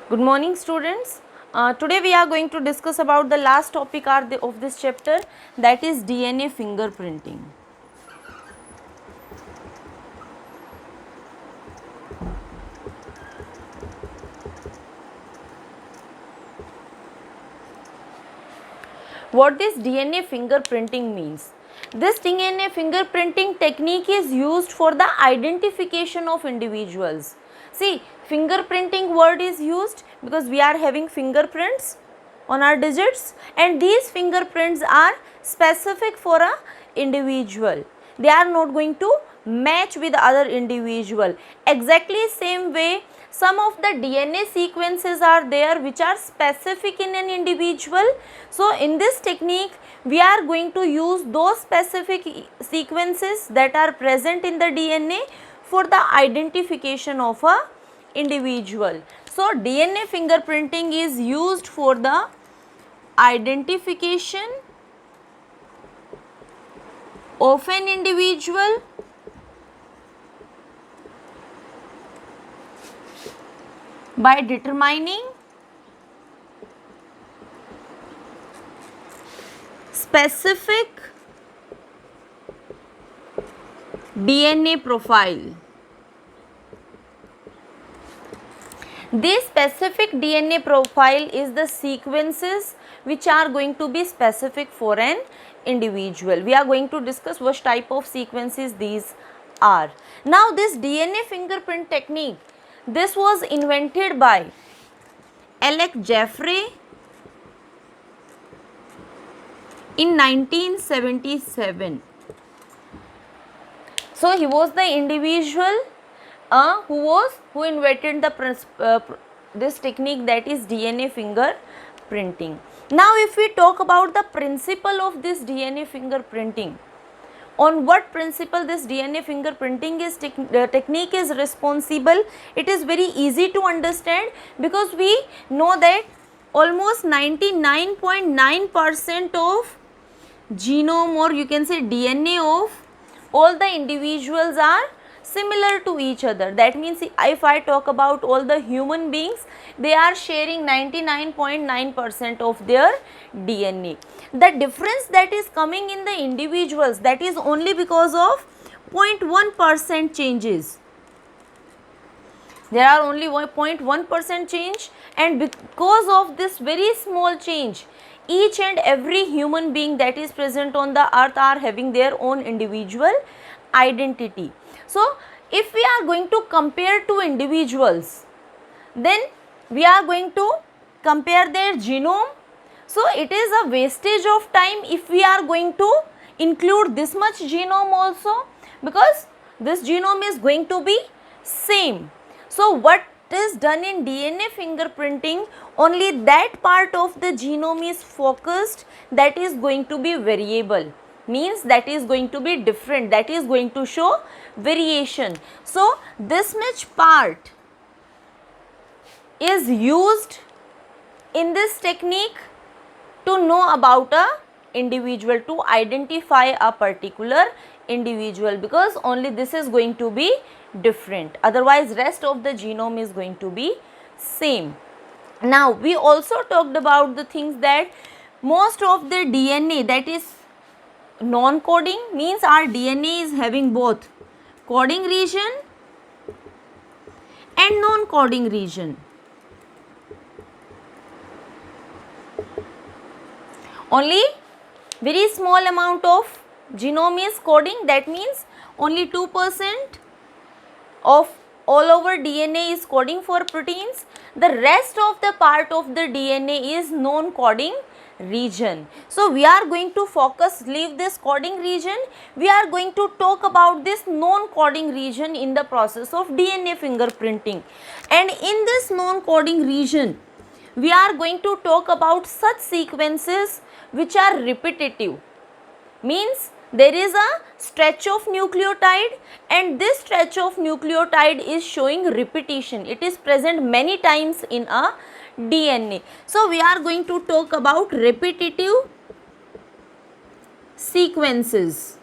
Good morning, students. Today we are going to discuss about the last topic of this chapter, that is DNA fingerprinting. What this DNA fingerprinting means? This DNA fingerprinting technique is used for the identification of individuals. See, fingerprinting word is used because we are having fingerprints on our digits, and these fingerprints are specific for a individual. They are not going to match with other individual. Exactly same way, some of the DNA sequences are there which are specific in an individual. So in this technique we are going to use those specific sequences that are present in the DNA for the identification of a individual. So DNA fingerprinting is used for the identification of an individual by determining specific DNA profile. This specific DNA profile is the sequences which are going to be specific for an individual. We are going to discuss which type of sequences these are. Now this DNA fingerprint technique, this was invented by Alec Jeffrey in 1977. So he was the individual who invented this technique, that is DNA fingerprinting. Now if we talk about the principle of this DNA fingerprinting, on what principle this DNA fingerprinting technique is responsible, it is very easy to understand, because we know that almost 99.9% of genome, or you can say DNA of all the individuals are similar to each other. That means if I talk about all the human beings, they are sharing 99.9% of their DNA. The difference that is coming in the individuals, that is only because of 0.1% changes. There are only 0.1% change, and because of this very small change, each and every human being that is present on the earth are having their own individual identity. So if we are going to compare two individuals, then we are going to compare their genome. So it is a wastage of time if we are going to include this much genome also, because this genome is going to be same. So what is done in DNA fingerprinting, only that part of the genome is focused that is going to be variable, means that is going to be different, that is going to show variation. So this much part is used in this technique to know about a individual, to identify a particular individual, because only this is going to be different, otherwise rest of the genome is going to be same. Now we also talked about the things that most of the DNA that is non-coding, means our DNA is having both coding region and non-coding region. Only very small amount of genome is coding, that means only 2% of all over DNA is coding for proteins. The rest of the part of the DNA is non-coding region. So we are going to leave this coding region, we are going to talk about this non-coding region in the process of DNA fingerprinting. And in this non-coding region, we are going to talk about such sequences which are repetitive, means there is a stretch of nucleotide, and this stretch of nucleotide is showing repetition, it is present many times in a DNA. So we are going to talk about repetitive sequences.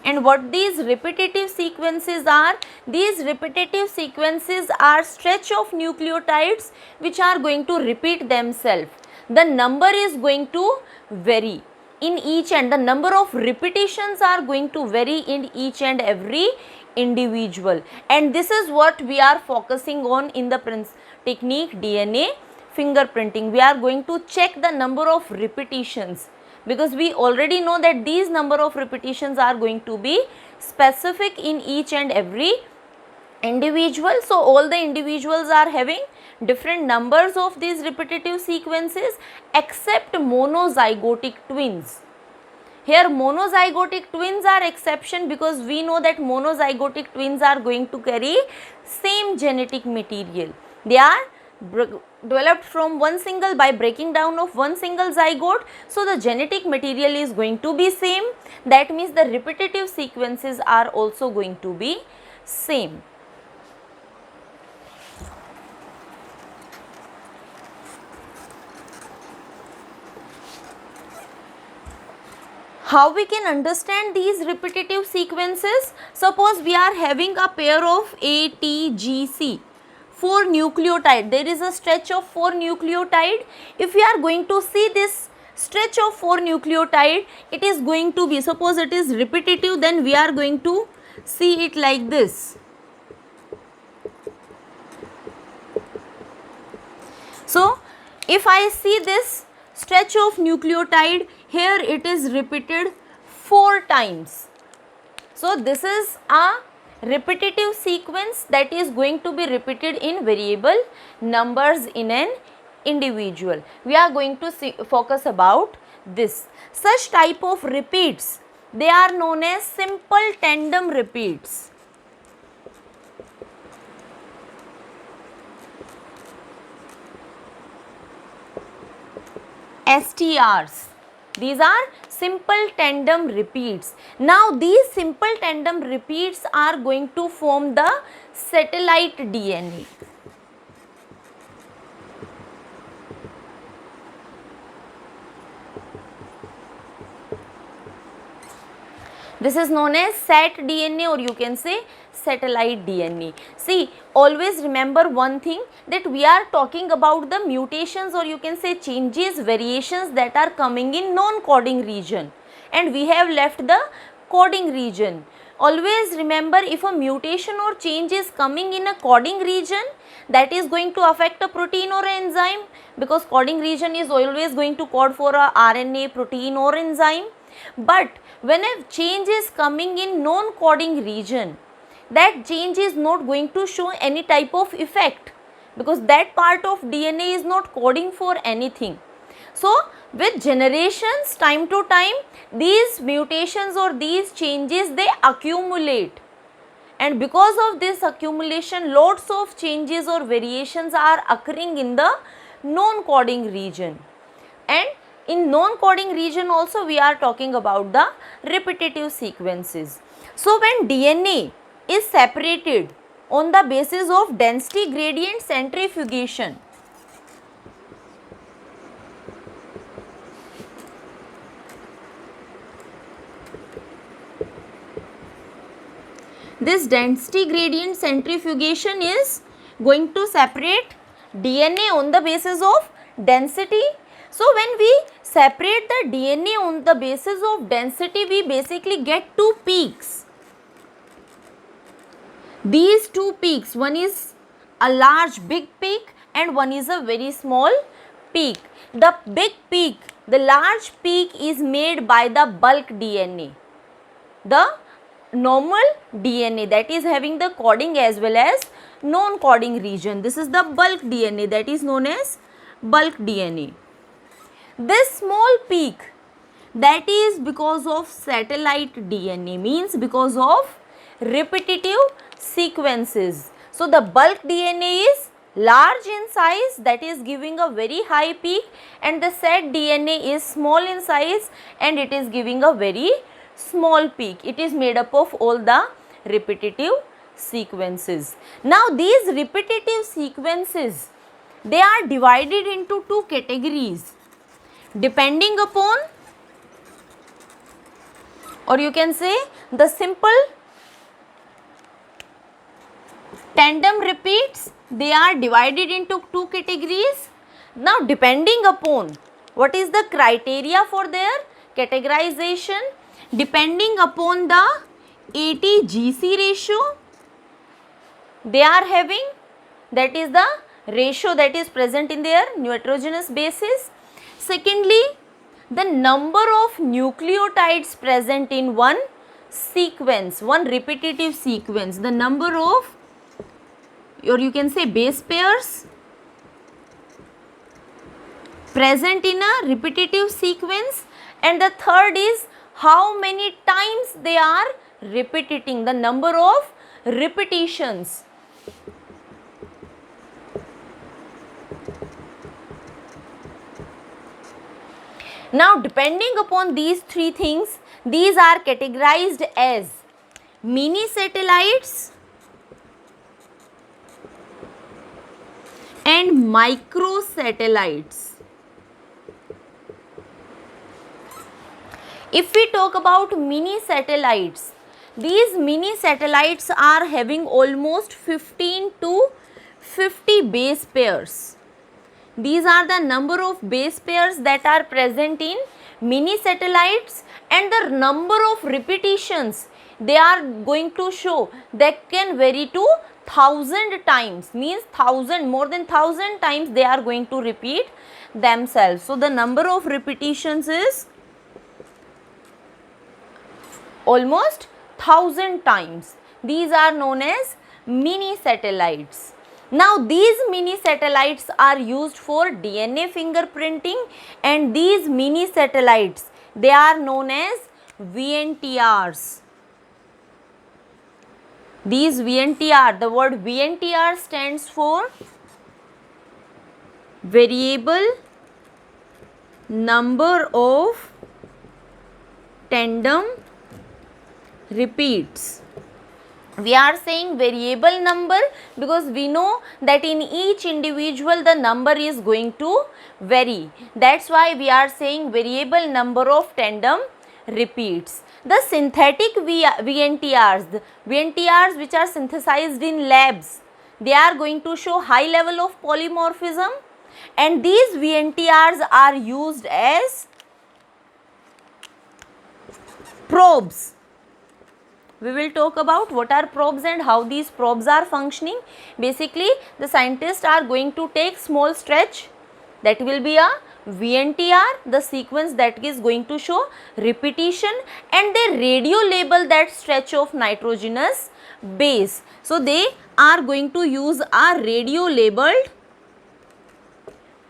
And what these repetitive sequences are? These repetitive sequences are stretch of nucleotides which are going to repeat themselves. The number is going to vary in each, and the number of repetitions are going to vary in each and every individual. And this is what we are focusing on in the technique DNA fingerprinting. We are going to check the number of repetitions, because we already know that these number of repetitions are going to be specific in each and every individual. So all the individuals are having different numbers of these repetitive sequences except monozygotic twins. Here monozygotic twins are exception, because we know that monozygotic twins are going to carry same genetic material. They are developed from one single, by breaking down of one single zygote, so the genetic material is going to be same. That means the repetitive sequences are also going to be same. How we can understand these repetitive sequences? Suppose we are having a pair of ATGC, 4 nucleotide. There is a stretch of 4 nucleotide. If we are going to see this stretch of 4 nucleotide, it is going to be, suppose it is repetitive, then we are going to see it like this. So if I see this stretch of nucleotide, here it is repeated 4 times. So this is a repetitive sequence that is going to be repeated in variable numbers in an individual. We are going to focus about this. Such type of repeats, they are known as simple tandem repeats. STRs. These are simple tandem repeats. Now these simple tandem repeats are going to form the satellite DNA. This is known as sat DNA, or you can say satellite DNA. See, always remember one thing, that we are talking about the mutations, or you can say changes, variations that are coming in non-coding region, and we have left the coding region. Always remember, if a mutation or change is coming in a coding region, that is going to affect a protein or enzyme, because coding region is always going to code for a RNA, protein or enzyme. But when a change is coming in non-coding region, that change is not going to show any type of effect, because that part of DNA is not coding for anything. So with generations, time to time, these mutations or these changes, they accumulate, and because of this accumulation, lots of changes or variations are occurring in the non-coding region. And in non-coding region also we are talking about the repetitive sequences. So when DNA is separated on the basis of density gradient centrifugation, this density gradient centrifugation is going to separate DNA on the basis of density. So when we separate the DNA on the basis of density, we basically get two peaks. These two peaks, one is a large big peak and one is a very small peak. The big peak, the large peak is made by the bulk DNA, the normal DNA that is having the coding as well as non-coding region. This is the bulk DNA, that is known as bulk DNA. This small peak, that is because of satellite DNA, means because of repetitive sequences. So the bulk DNA is large in size, that is giving a very high peak, and the sat DNA is small in size and it is giving a very small peak. It is made up of all the repetitive sequences. Now these repetitive sequences, they are divided into two categories depending upon or you can say the simple tandem repeats, they are divided into two categories. Now depending upon what is the criteria for their categorization, depending upon the AT-GC ratio they are having, that is the ratio that is present in their nitrogenous bases. Secondly, the number of nucleotides present in one sequence, one repetitive sequence, the number of, or you can say base pairs present in a repetitive sequence, and the third is how many times they are repeating, the number of repetitions. Now depending upon these three things, these are categorized as mini satellites and micro satellites. If we talk about mini satellites, these mini satellites are having almost 15 to 50 base pairs. These are the number of base pairs that are present in mini satellites, and the number of repetitions they are going to show that can vary to 1000 times, means 1000, more than 1000 times they are going to repeat themselves. So the number of repetitions is almost 1000 times. These are known as mini satellites. Now these mini satellites are used for DNA fingerprinting, and these mini satellites, they are known as VNTRs. These VNTR, the word VNTR stands for variable number of tandem repeats. We are saying variable number because we know that in each individual the number is going to vary. That's why we are saying variable number of tandem repeats. The synthetic VNTRs, the VNTRs which are synthesized in labs, they are going to show high level of polymorphism, and these VNTRs are used as probes. We will talk about what are probes and how these probes are functioning. Basically, the scientists are going to take small stretch, that will be a VNTR, the sequence that is going to show repetition, and they radio label that stretch of nitrogenous base. So they are going to use a radio labeled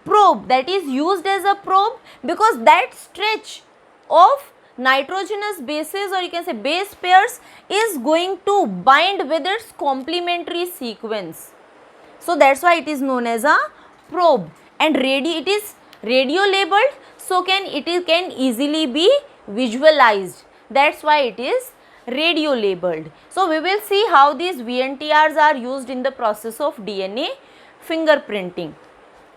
probe, that is used as a probe because that stretch of nitrogenous bases, or you can say base pairs, is going to bind with its complementary sequence. So that's why it is known as a probe, and it is radio labeled, so it can easily be visualized. That's why it is radio labeled. So we will see how these VNTRs are used in the process of DNA fingerprinting.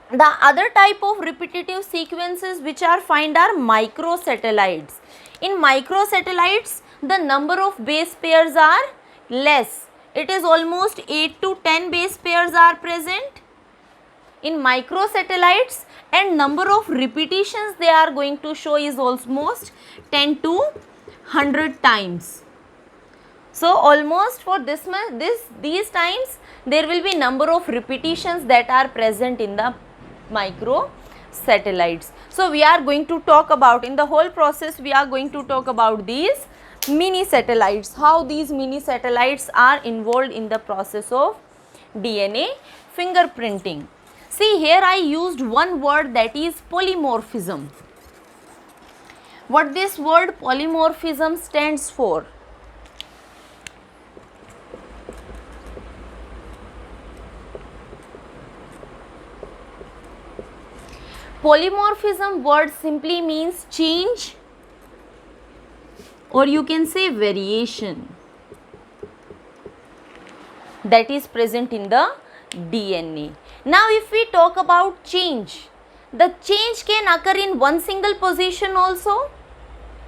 The other type of repetitive sequences which are found are microsatellites. In microsatellites, the number of base pairs are less. It is almost 8 to 10 base pairs are present in microsatellites, and number of repetitions they are going to show is almost 10 to 100 times. So almost for these times there will be number of repetitions that are present in the microsatellites. So we are going to talk about, in the whole process we are going to talk about these mini satellites, how these mini satellites are involved in the process of DNA fingerprinting. See, here I used one word, that is polymorphism. What this word polymorphism stands for? Polymorphism word simply means change, or you can say variation, that is present in the DNA. Now if we talk about change, the change can occur in one single position also,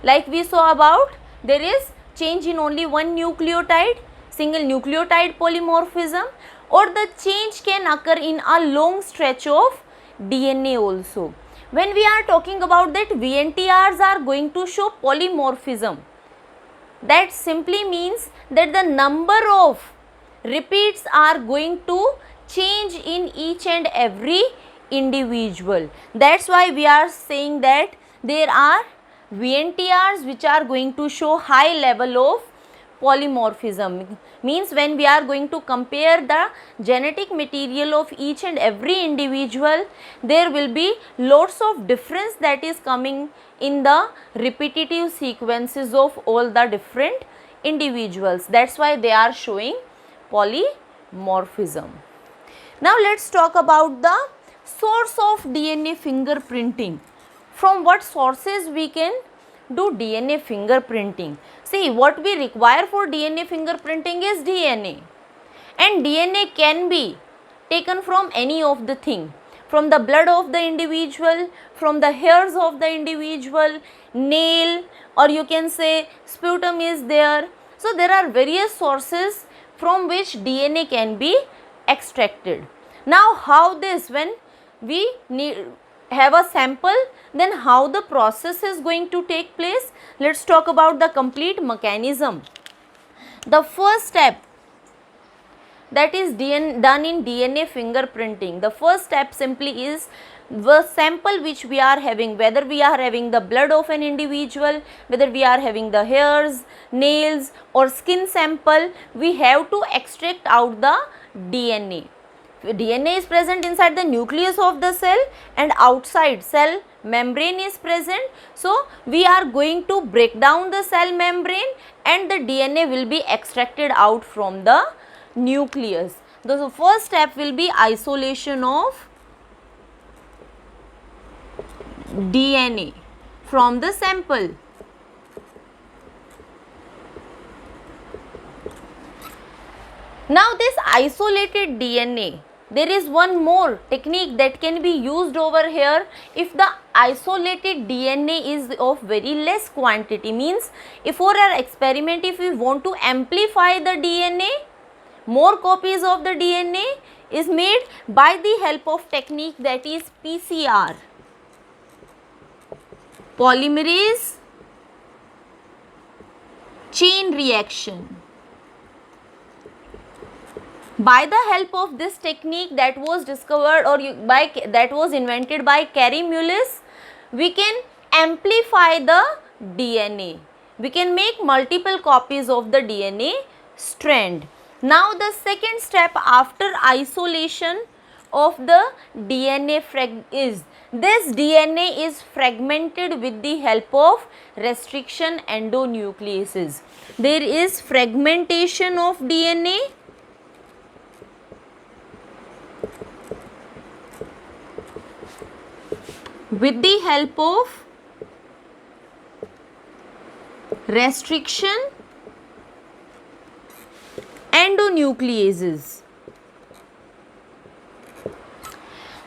like we saw about there is change in only one nucleotide, single nucleotide polymorphism, or the change can occur in a long stretch of DNA also. When we are talking about that VNTRs are going to show polymorphism, that simply means that the number of repeats are going to change in each and every individual. That's why we are saying that there are VNTRs which are going to show high level of polymorphism. Means when we are going to compare the genetic material of each and every individual, there will be lots of difference that is coming in the repetitive sequences of all the different individuals. That's why they are showing polymorphism. Now let's talk about the source of DNA fingerprinting. From what sources we can do DNA fingerprinting? See, what we require for DNA fingerprinting is DNA, and DNA can be taken from any of the thing, from the blood of the individual, from the hairs of the individual, nail, or you can say sputum is there. So there are various sources from which DNA can be extracted. Now how this, when we have a sample, then how the process is going to take place? Let's talk about the complete mechanism. The first step that is done in DNA fingerprinting, the first step simply is the sample which we are having, whether we are having the blood of an individual, whether we are having the hairs, nails or skin sample, we have to extract out the DNA. DNA is present inside the nucleus of the cell and outside cell membrane is present. So we are going to break down the cell membrane and the DNA will be extracted out from the nucleus. The first step will be isolation of DNA from the sample. Now this isolated DNA, there is one more technique that can be used over here. If the isolated DNA is of very less quantity, means if for our experiment, if we want to amplify the DNA, more copies of the DNA is made by the help of technique that is PCR, polymerase chain reaction. By the help of this technique that was discovered or that was invented by Kary Mullis, we can amplify the DNA. We can make multiple copies of the DNA strand. Now the second step after isolation of the DNA is this DNA is fragmented with the help of restriction endonucleases. There is fragmentation of DNA with the help of restriction endonucleases.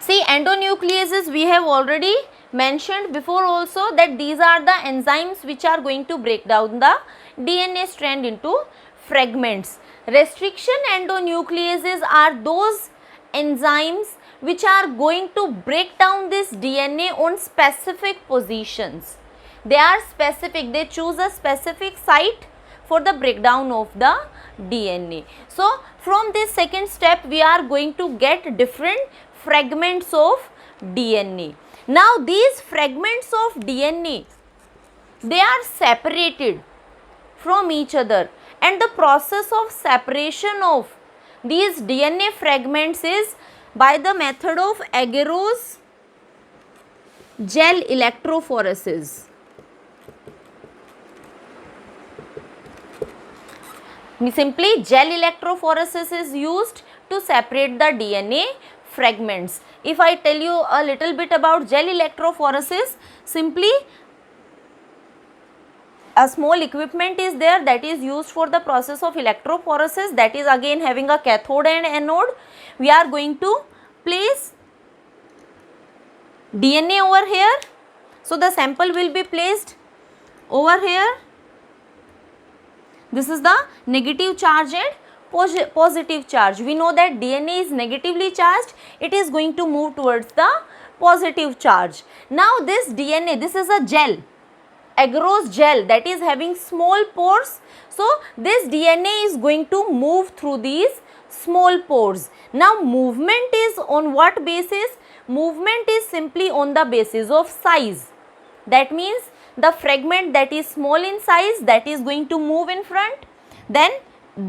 See, endonucleases we have already mentioned before also, that these are the enzymes which are going to break down the DNA strand into fragments. Restriction endonucleases are those enzymes which are going to break down this DNA on specific positions. They are specific, they choose a specific site for the breakdown of the DNA. So from this second step we are going to get different fragments of DNA. Now these fragments of DNA, they are separated from each other, and the process of separation of these DNA fragments is by the method of agarose gel electrophoresis. Simply gel electrophoresis is used to separate the DNA fragments. If I tell you a little bit about gel electrophoresis, simply a small equipment is there that is used for the process of electrophoresis, that is again having a cathode and anode. We are going to place DNA over here. So the sample will be placed over here This is the negative charge and positive charge. We know that DNA is negatively charged, it is going to move towards the positive charge. Now this DNA, this is a gel, agarose gel, that is having small pores. So this DNA is going to move through these small pores. Now movement is on what basis? Movement is simply on the basis of size. That means the fragment that is small in size, that is going to move in front, then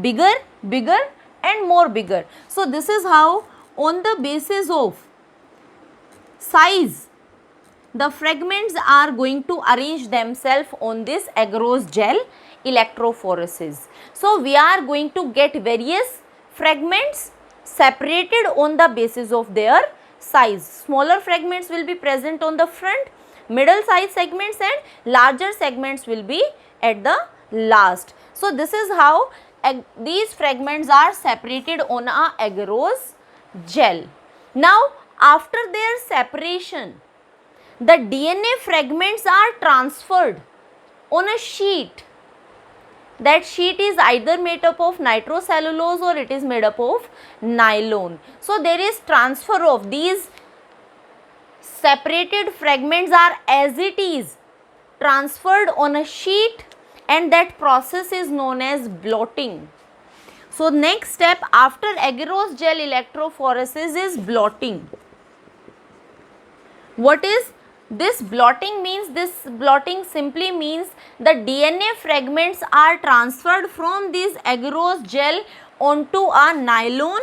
bigger, bigger and more bigger. So this is how on the basis of size the fragments are going to arrange themselves on this agarose gel electrophoresis. So we are going to get various fragments separated on the basis of their size. Smaller fragments will be present on the front, middle size segments and larger segments will be at the last. So this is how these fragments are separated on a agarose gel. Now after their separation, the DNA fragments are transferred on a sheet. That sheet is either made up of nitrocellulose or it is made up of nylon. So there is transfer of these separated fragments are as it is transferred on a sheet, and that process is known as blotting. So next step after agarose gel electrophoresis is blotting. What is this blotting means? This blotting simply means the DNA fragments are transferred from this agarose gel onto a nylon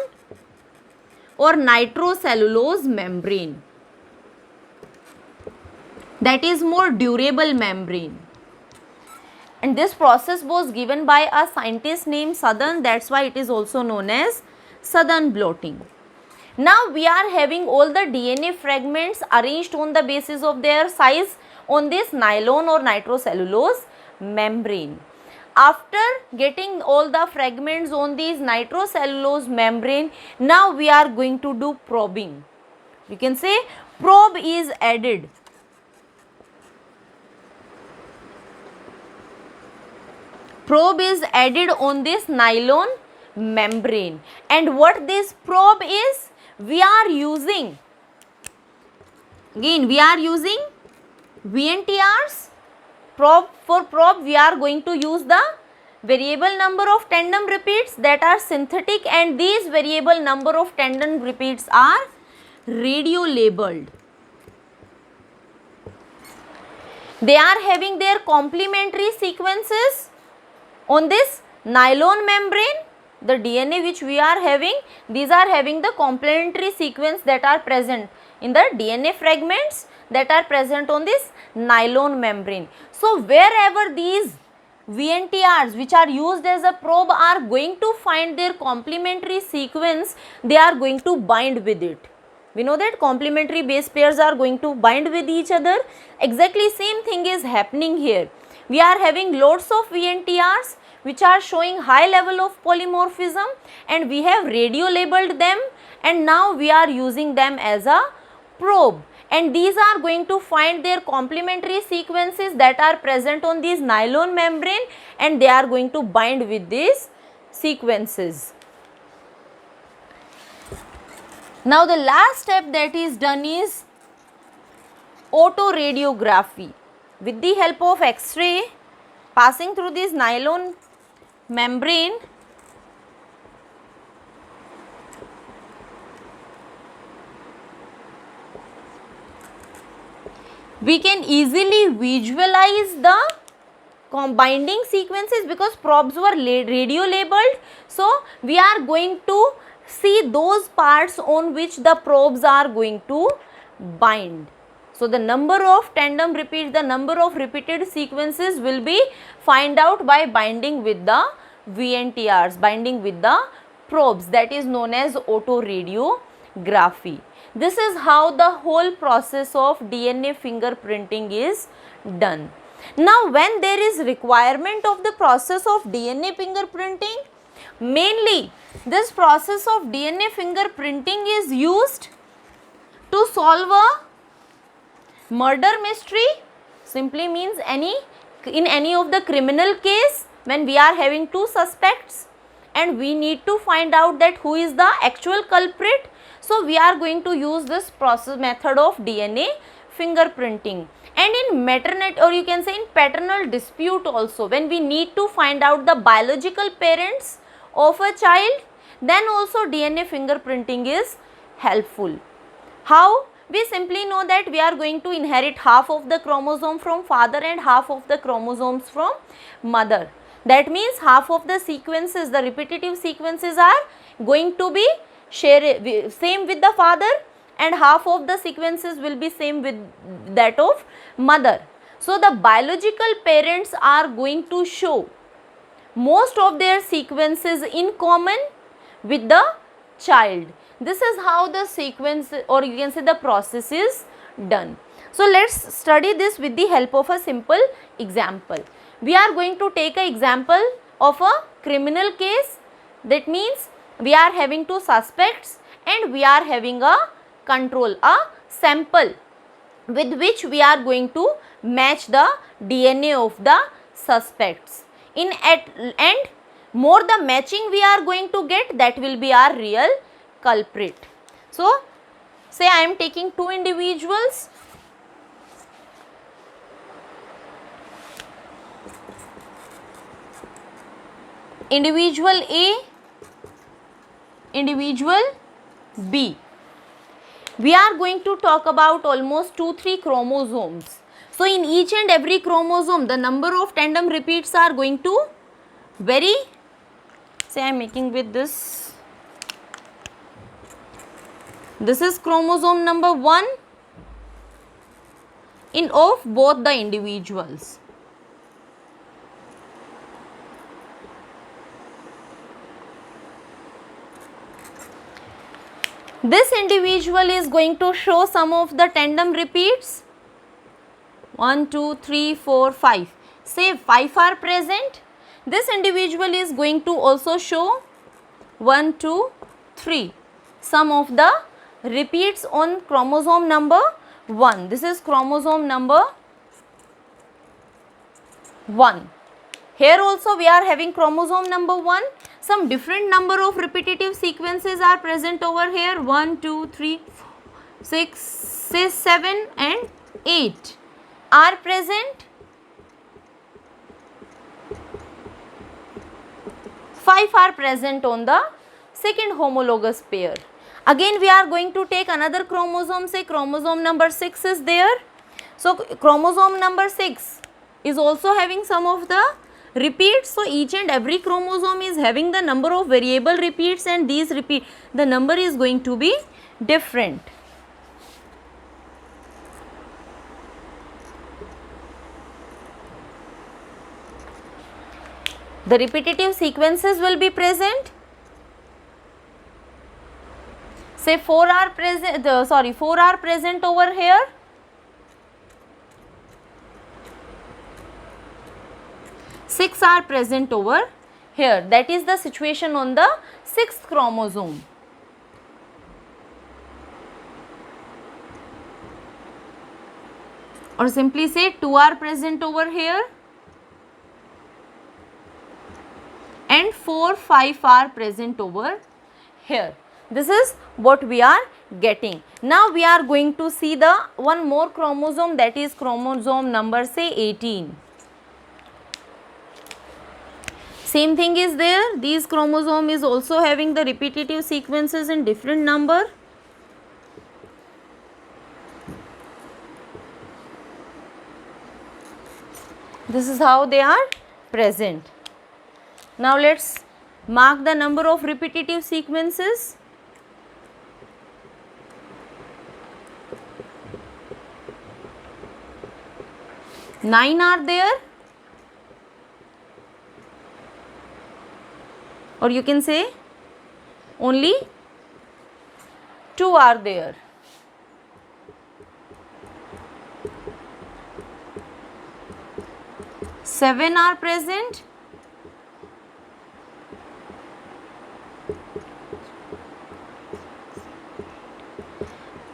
or nitrocellulose membrane, that is more durable membrane. And this process was given by a scientist named Southern, that's why it is also known as Southern blotting. Now we are having all the DNA fragments arranged on the basis of their size on this nylon or nitrocellulose membrane. After getting all the fragments on these nitrocellulose membrane, now we are going to do probing. You can say probe is added. Probe is added on this nylon membrane, and what this probe is, we are using, again we are using VNTRs. For probe we are going to use the variable number of tandem repeats that are synthetic, and these variable number of tandem repeats are radio labeled. They are having their complementary sequences on this nylon membrane. The DNA which we are having, these are having the complementary sequence that are present in the DNA fragments that are present on this nylon membrane. So wherever these VNTRs which are used as a probe are going to find their complementary sequence, they are going to bind with it. We know that complementary base pairs are going to bind with each other. Exactly same thing is happening here. We are having lots of VNTRs which are showing high level of polymorphism, and we have radio labeled them, and now we are using them as a probe, and these are going to find their complementary sequences that are present on this nylon membrane, and they are going to bind with these sequences. Now the last step that is done is autoradiography. With the help of X-ray passing through this nylon membrane, we can easily visualize the binding sequences because probes were radio labeled. So we are going to see those parts on which the probes are going to bind. So the number of tandem repeats, the number of repeated sequences will be find out by binding with the VNTRs, binding with the probes, that is known as autoradiography. This is how the whole process of DNA fingerprinting is done. Now when there is requirement of the process of DNA fingerprinting, mainly this process of DNA fingerprinting is used to solve a murder mystery, simply means in any of the criminal case, when we are having two suspects and we need to find out that who is the actual culprit. So we are going to use this process method of DNA fingerprinting. And in maternal, or you can say in paternal dispute also, when we need to find out the biological parents of a child, then also DNA fingerprinting is helpful. How? We simply know that we are going to inherit half of the chromosome from father and half of the chromosomes from mother. That means half of the sequences, the repetitive sequences are going to be same with the father, and half of the sequences will be same with that of mother. So the biological parents are going to show most of their sequences in common with the child. This is how the sequence, or you can say the process, is done. So let's study this with the help of a simple example. We are going to take an example of a criminal case. That means we are having two suspects and we are having a control, a sample with which we are going to match the DNA of the suspects. And more the matching we are going to get, that will be our real culprit. So say I am taking two individuals. Individual A, individual B. We are going to talk about almost 2-3 chromosomes. So in each and every chromosome, the number of tandem repeats are going to vary. Say I am making with this. This is chromosome number 1 in of both the individuals. This individual is going to show some of the tandem repeats. 1, 2, 3, 4, 5. Say 5 are present. This individual is going to also show 1, 2, 3. Some of the repeats on chromosome number 1. This is chromosome number 1. Here also we are having chromosome number 1. Some different number of repetitive sequences are present over here. 1, 2, 3, 4, 6, 7 and 8 are present. 5 are present on the second homologous pair. Again we are going to take another chromosome. Say chromosome number 6 is there. So chromosome number 6 is also having some of the repeats. So each and every chromosome is having the number of variable repeats, and these repeat, the number is going to be different. The repetitive sequences will be present. Say 4 are present, 4 are present over here. 6 are present over here. That is the situation on the 6th chromosome. Or simply say 2 are present over here and 4, 5 are present over here. This is what we are getting. Now we are going to see the one more chromosome, that is chromosome number say 18. Same thing is there. These chromosome is also having the repetitive sequences in different number. This is how they are present. Now let's mark the number of repetitive sequences. Nine are there. Or you can say only 2 are there. Seven are present.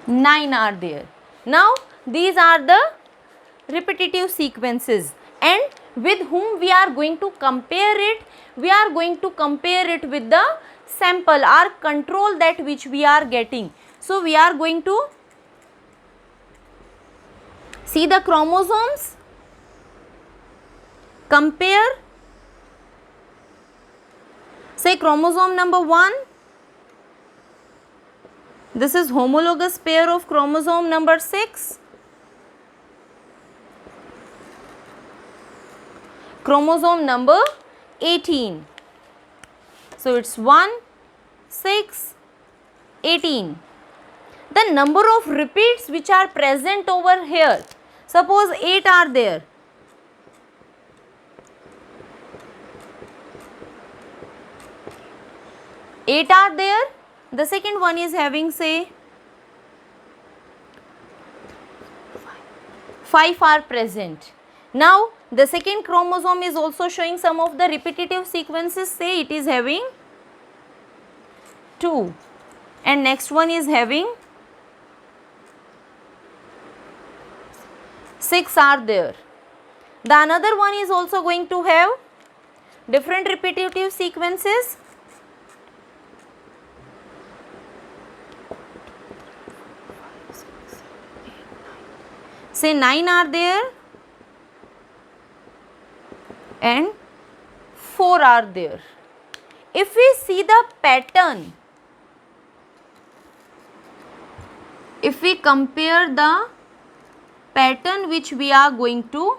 Nine are there. Now these are the repetitive sequences, and with whom we are going to compare it? We are going to compare it with the sample, our control, that which we are getting. So we are going to see the chromosomes, compare, say chromosome number 1, this is homologous pair of chromosome number 6, chromosome number 18. So it's 1, 6, 18. The number of repeats which are present over here, suppose 8 are there. Eight are there. The second one is having, say, 5 are present. Now the second chromosome is also showing some of the repetitive sequences. Say it is having 2, and next one is having 6 are there. The another one is also going to have different repetitive sequences. Say 9 are there and 4 are there. If we see the pattern, if we compare the pattern which we are going to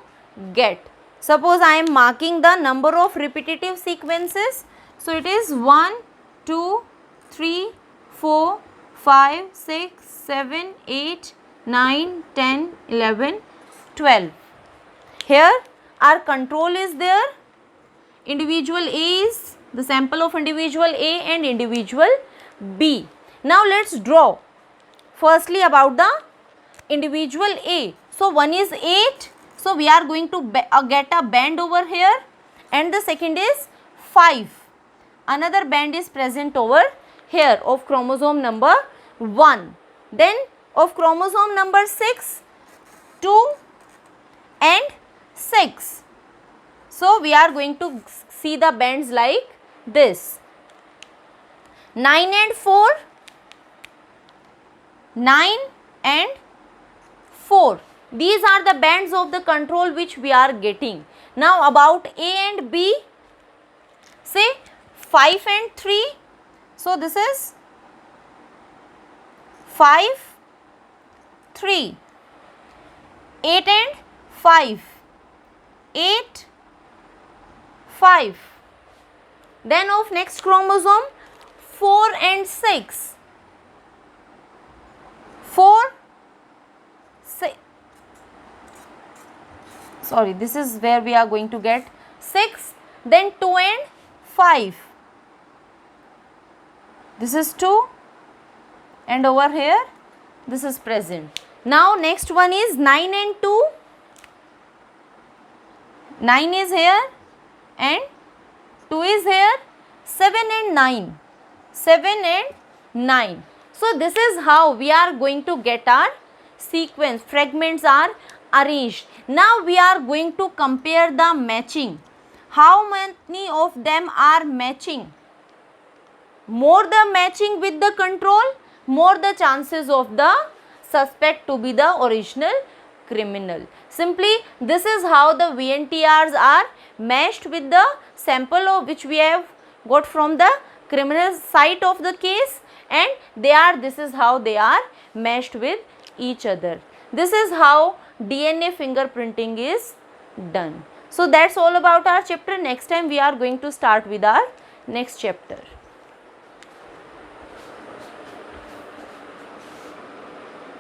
get, suppose I am marking the number of repetitive sequences. So it is 1, 2, 3, 4, 5, 6, 7, 8, 9, 10, 11, 12. Here our control is there. Individual A is the sample of individual A and individual B. Now let's draw firstly about the individual A. So one is 8. So we are going to get a band over here, and the second is 5. Another band is present over here of chromosome number 1. Then of chromosome number 6, 2 and 6. So we are going to see the bands like this. 9 and 4, 9 and 4. These are the bands of the control which we are getting. Now about A and B, say 5 and 3. So this is 5, 3. 8 and 5. 8, 5. Then of next chromosome, 4 and 6. 4, 6. Sorry, this is where we are going to get 6. Then 2 and 5. This is 2, and over here this is present. Now next one is 9 and 2. 9 is here and 2 is here. 7 and 9. 7 and 9. So this is how we are going to get our sequence. Fragments are arranged. Now we are going to compare the matching. How many of them are matching? More the matching with the control, more the chances of the suspect to be the original criminal. Simply this is how the VNTRs are matched with the sample of which we have got from the criminal site of the case, and this is how they are matched with each other. This is how DNA fingerprinting is done. So that's all about our chapter. Next time we are going to start with our next chapter.